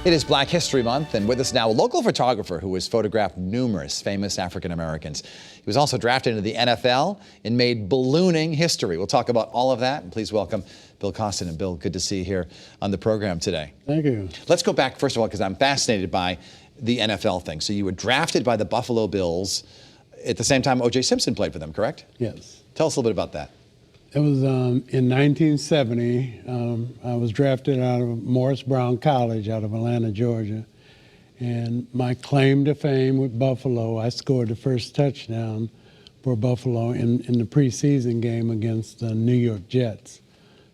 It is Black History Month, and with us now, a local photographer who has photographed numerous famous African Americans. He was also drafted into the NFL and made ballooning history. We'll talk about all of that, and please welcome Bill Costen. And Bill, good to see you here on the program today. Thank you. Let's go back, first of all, because I'm fascinated by the NFL thing. So you were drafted by the Buffalo Bills at the same time O.J. Simpson played for them, correct? Yes. Tell us a little bit about that. It was in 1970. I was drafted out of Morris Brown College out of Atlanta, Georgia. And my claim to fame with Buffalo, I scored the first touchdown for Buffalo in the preseason game against the New York Jets.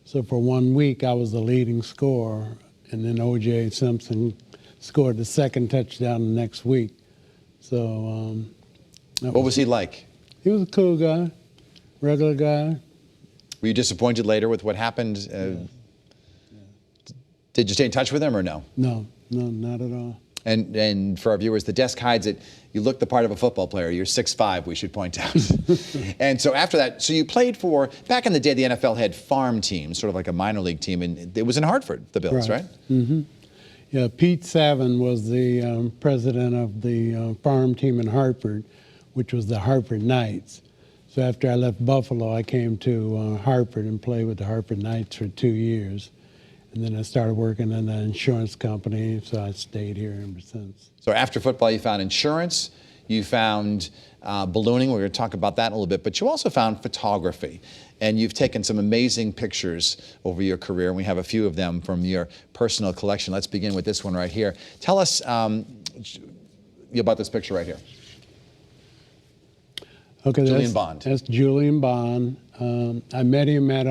So for 1 week, I was the leading scorer. And then O.J. Simpson scored the second touchdown the next week. So What was he like? He was a cool guy, regular guy. Were you disappointed later with what happened? Did you stay in touch with him or no? No, not at all. And for our viewers, the desk hides it. You look the part of a football player. You're 6'5", we should point out. And so after that, so you played for, back in the day, the NFL had farm teams, sort of like a minor league team, and it was in Hartford, the Bills, right? Mm-hmm. Yeah, Pete Savin was the president of the farm team in Hartford, which was the Hartford Knights. So after I left Buffalo, I came to Hartford and played with the Hartford Knights for 2 years. And then I started working in an insurance company, so I stayed here ever since. So after football, you found insurance, you found ballooning. We're going to talk about that in a little bit, but you also found photography. And you've taken some amazing pictures over your career, and we have a few of them from your personal collection. Let's begin with this one right here. Tell us about this picture right here. Okay, Julian Bond. That's Julian Bond. I met him at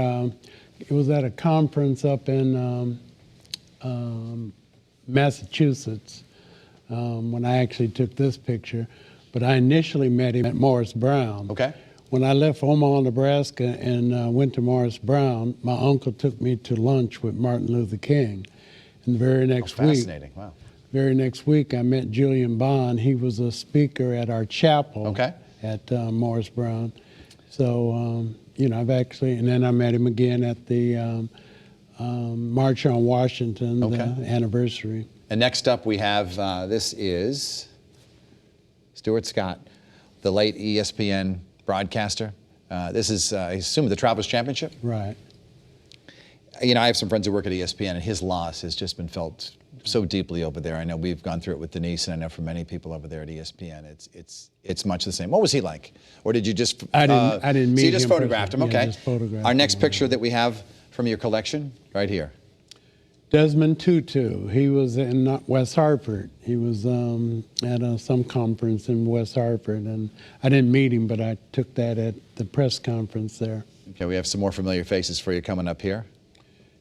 it was at a conference up in Massachusetts when I actually took this picture. But I initially met him at Morris Brown. Okay. When I left Omaha, Nebraska and went to Morris Brown, my uncle took me to lunch with Martin Luther King. And the very next week, fascinating. Wow. Very next week, I met Julian Bond. He was a speaker at our chapel. Okay. At Morris Brown. So, you know, I've actually, and then I met him again at the March on Washington, the anniversary. And next up we have, this is Stuart Scott, the late ESPN broadcaster. This is, I assume, the Travelers Championship? Right. You know, I have some friends who work at ESPN, and his loss has just been felt so deeply over there. I know we've gone through it with Denise, and I know for many people over there at ESPN, it's much the same. What was he like? Or did you just... I didn't meet him. So you just photographed him, okay. Yeah, just photographed Our next him. picture that we have from your collection, right here. Desmond Tutu. He was in West Hartford. He was at some conference in West Hartford, and I didn't meet him, but I took that at the press conference there. Okay, we have some more familiar faces for you coming up here.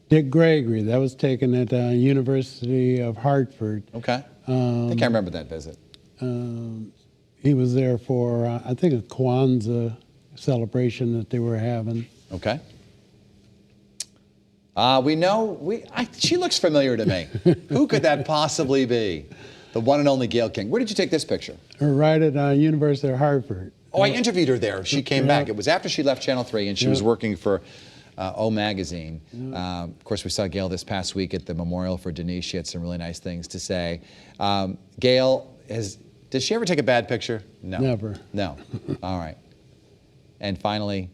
Dick Gregory, that was taken at University of Hartford. Okay. I think I remember that visit. He was there for, I think, a Kwanzaa celebration that they were having. Okay. We know, she looks familiar to me. Who could that possibly be? The one and only Gayle King. Where did you take this picture? Right at University of Hartford. Oh, I interviewed her there. She came back. It was after she left Channel 3, and she was working for O Magazine. Of course, we saw Gayle this past week at the memorial for Denise. She had some really nice things to say. Gayle, did she ever take a bad picture? No. Never. No. All right. And finally,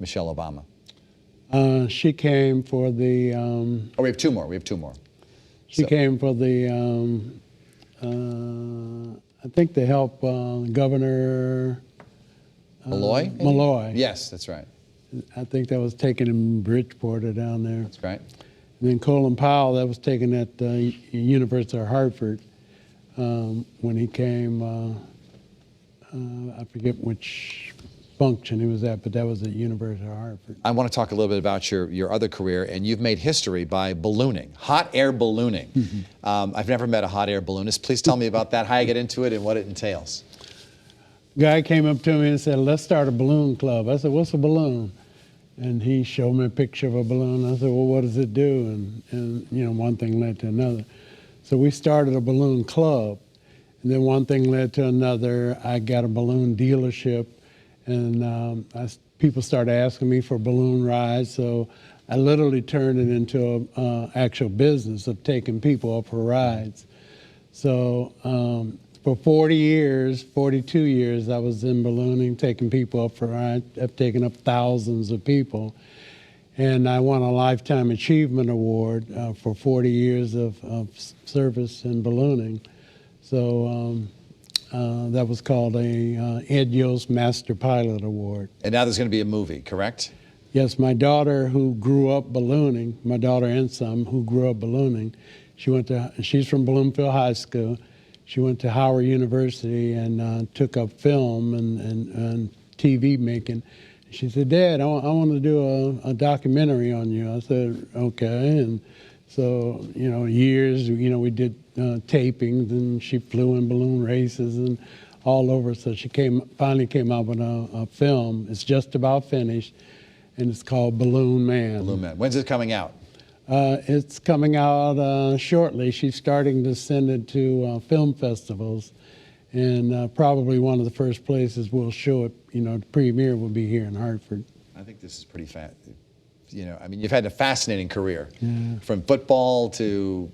Michelle Obama. She came for the... we have two more. We have two more. She came for the, I think to help Governor... Malloy? Malloy. Yes, that's right. I think that was taken in Bridgeport or down there. That's right. And then Colin Powell, that was taken at the University of Hartford when he came, I forget which function he was at, but that was at University of Hartford. I want to talk a little bit about your other career, and you've made history by ballooning, hot air ballooning. I've never met a hot air balloonist. Please tell me about that, how you get into it and what it entails. Guy came up to me and said, let's start a balloon club. I said, what's a balloon? And he showed me a picture of a balloon. I said, well, what does it do? And you know, one thing led to another. So we started a balloon club. And then one thing led to another. I got a balloon dealership. And people started asking me for balloon rides. So I literally turned it into an actual business of taking people up for rides. So for 40 years, 42 years, I was in ballooning, taking people up for rides. I've taken up thousands of people. And I won a Lifetime Achievement Award for 40 years of service in ballooning. So that was called a Ed Yost Master Pilot Award. And now there's going to be a movie, correct? Yes, my daughter who grew up ballooning, my daughter and son who grew up ballooning, she's from Bloomfield High School. She went to Howard University and took up film and TV making. She said, Dad, I want to do a documentary on you. I said, okay. And so, years, we did tapings, and she flew in balloon races and all over. So she finally came out with a film. It's just about finished, and it's called Balloon Man. Balloon Man. When's it coming out? It's coming out shortly. She's starting to send it to film festivals. And probably one of the first places we'll show it, the premiere will be here in Hartford. I think this is pretty fast. You've had a fascinating career, from football to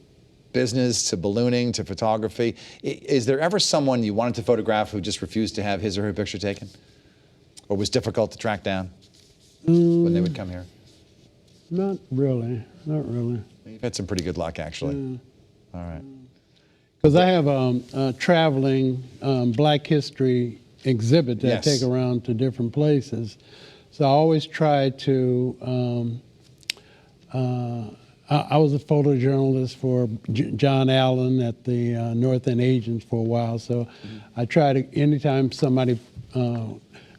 business to ballooning to photography. Is there ever someone you wanted to photograph who just refused to have his or her picture taken, or was difficult to track down when they would come here? Not really. You've had some pretty good luck, actually. All right. Because I have a traveling Black History exhibit that I take around to different places. So I always try to, I was a photojournalist for John Allen at the North End Agents for a while. So I try to, anytime somebody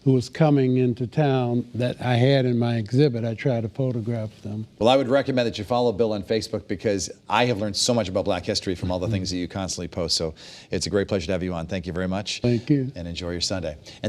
who was coming into town that I had in my exhibit, I try to photograph them. Well, I would recommend that you follow Bill on Facebook, because I have learned so much about Black history from all the things that you constantly post. So it's a great pleasure to have you on. Thank you very much. Thank you. And enjoy your Sunday. And